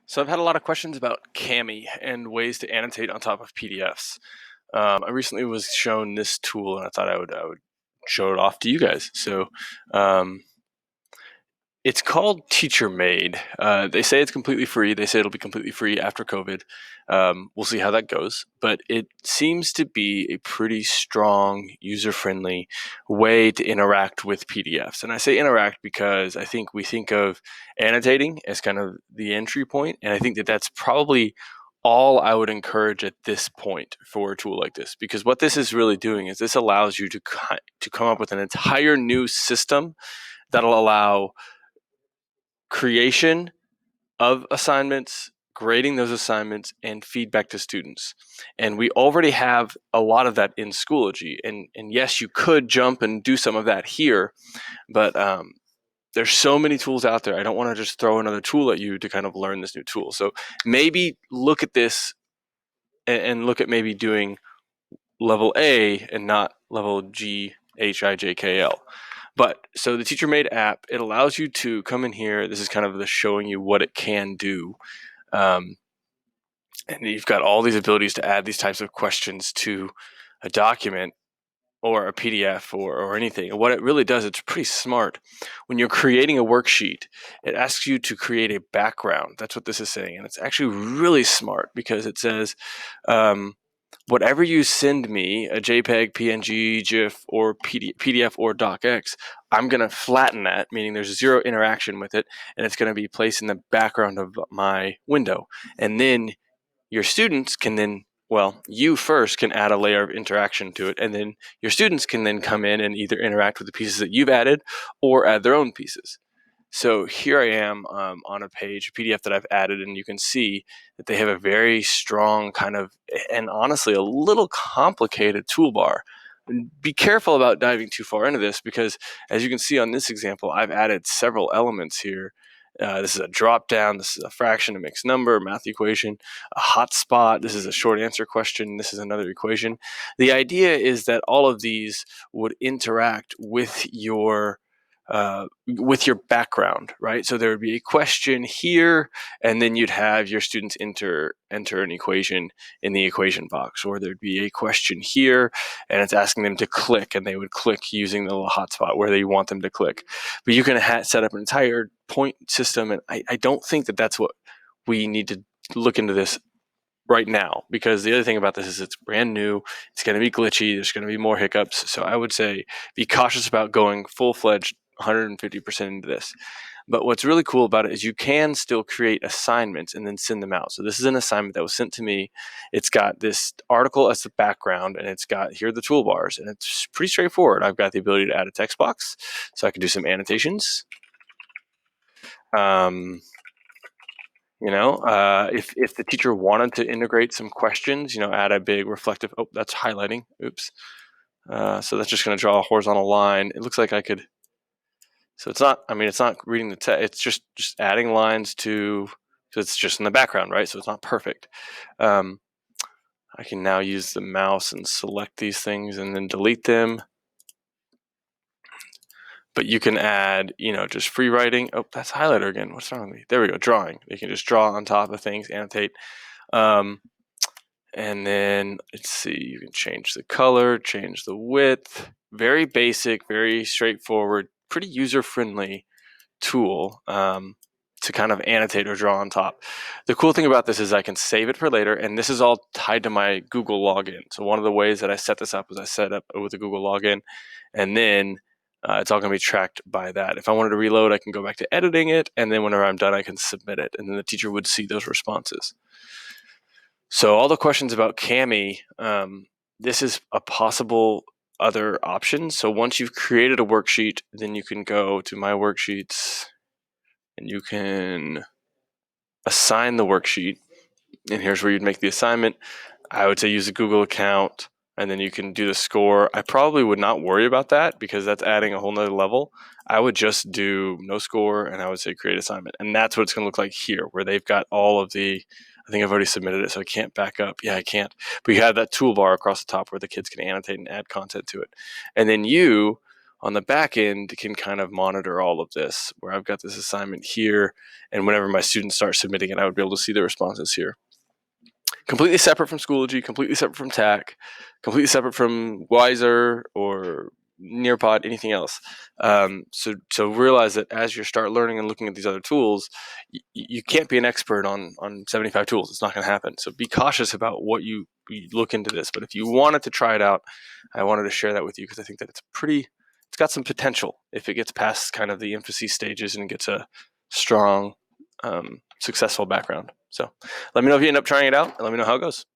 So I've had a lot of questions about Cami and ways to annotate on top of PDFs. I recently was shown this tool, and I thought I would show it off to you guys. So um, it's called TeacherMade. They say it's completely free. They say it'll be completely free after COVID. We'll see how that goes. But it seems to be a pretty strong, user-friendly way to interact with PDFs. And I say interact because I think we think of annotating as kind of the entry point, and I think that that's probably all I would encourage at this point for a tool like this, because what this is really doing is this allows you to come up with an entire new system that'll allow creation of assignments, grading those assignments, and feedback to students. And we already have a lot of that in Schoology. And yes, you could jump and do some of that here, but there's so many tools out there. I don't want to just throw another tool at you to kind of learn this new tool. So maybe look at this and look at maybe doing level A and not level G, H, I, J, K, L. But so the TeacherMade app, it allows you to come in here. This is kind of the showing you what it can do. And you've got all these abilities to add these types of questions to a document or a PDF or anything. And what it really does, it's pretty smart. When you're creating a worksheet, it asks you to create a background. That's what this is saying. And it's actually really smart because it says, whatever you send me, a JPEG, PNG, GIF, or PDF or DocX, I'm going to flatten that, meaning there's zero interaction with it, and it's going to be placed in the background of my window. And then your students can then, well, you first can add a layer of interaction to it, and then your students can then come in and either interact with the pieces that you've added or add their own pieces. So here I am on a page, a PDF that I've added, and you can see that they have a very strong kind of, and honestly, a little complicated toolbar. Be careful about diving too far into this because, as you can see on this example, I've added several elements here. This is a drop down, this is a fraction, a mixed number, a math equation, a hotspot, this is a short answer question, this is another equation. The idea is that all of these would interact with your background, right? So there would be a question here, and then you'd have your students enter an equation in the equation box, or there'd be a question here, and it's asking them to click, and they would click using the little hotspot where they want them to click. But you can set up an entire point system, and I don't think that that's what we need to look into this right now, because the other thing about this is it's brand new, it's going to be glitchy, there's going to be more hiccups. So I would say be cautious about going full-fledged 150% into this. But what's really cool about it is you can still create assignments and then send them out. So this is an assignment that was sent to me. It's got this article as the background, and it's got here the toolbars, and it's pretty straightforward. I've got the ability to add a text box, so I can do some annotations. If the teacher wanted to integrate some questions, add a big reflective, oh, that's highlighting, oops. So that's just going to draw a horizontal line. It looks like I could, so it's not reading the text, it's just adding lines so it's just in the background, right? So it's not perfect. I can now use the mouse and select these things and then delete them. But you can add, just free writing. Oh, that's highlighter again. What's wrong with me? There we go, drawing. You can just draw on top of things, annotate. And then let's see, you can change the color, change the width. Very basic, very straightforward, pretty user-friendly tool to kind of annotate or draw on top. The cool thing about this is I can save it for later, and this is all tied to my Google login. So one of the ways that I set this up is I set up with a Google login, and then it's all going to be tracked by that. If I wanted to reload, I can go back to editing it, and then whenever I'm done, I can submit it, and then the teacher would see those responses. So all the questions about Cami, this is a possible other option. So once you've created a worksheet, then you can go to My Worksheets, and you can assign the worksheet. And here's where you'd make the assignment. I would say use a Google account, and then you can do the score. I probably would not worry about that because that's adding a whole nother level. I would just do no score, and I would say create assignment. And that's what it's going to look like here, where they've got all of the, I think I've already submitted it, so I can't back up. Yeah, I can't. But you have that toolbar across the top where the kids can annotate and add content to it. And then you on the back end can kind of monitor all of this, where I've got this assignment here, and whenever my students start submitting it, I would be able to see the responses here. Completely separate from Schoology, completely separate from TAC, completely separate from Wiser or Nearpod, anything else. So realize that as you start learning and looking at these other tools, you can't be an expert on 75 tools. It's not going to happen. So be cautious about what you look into this. But if you wanted to try it out, I wanted to share that with you because I think that it's got some potential if it gets past kind of the infancy stages and gets a strong, successful background. So let me know if you end up trying it out and let me know how it goes.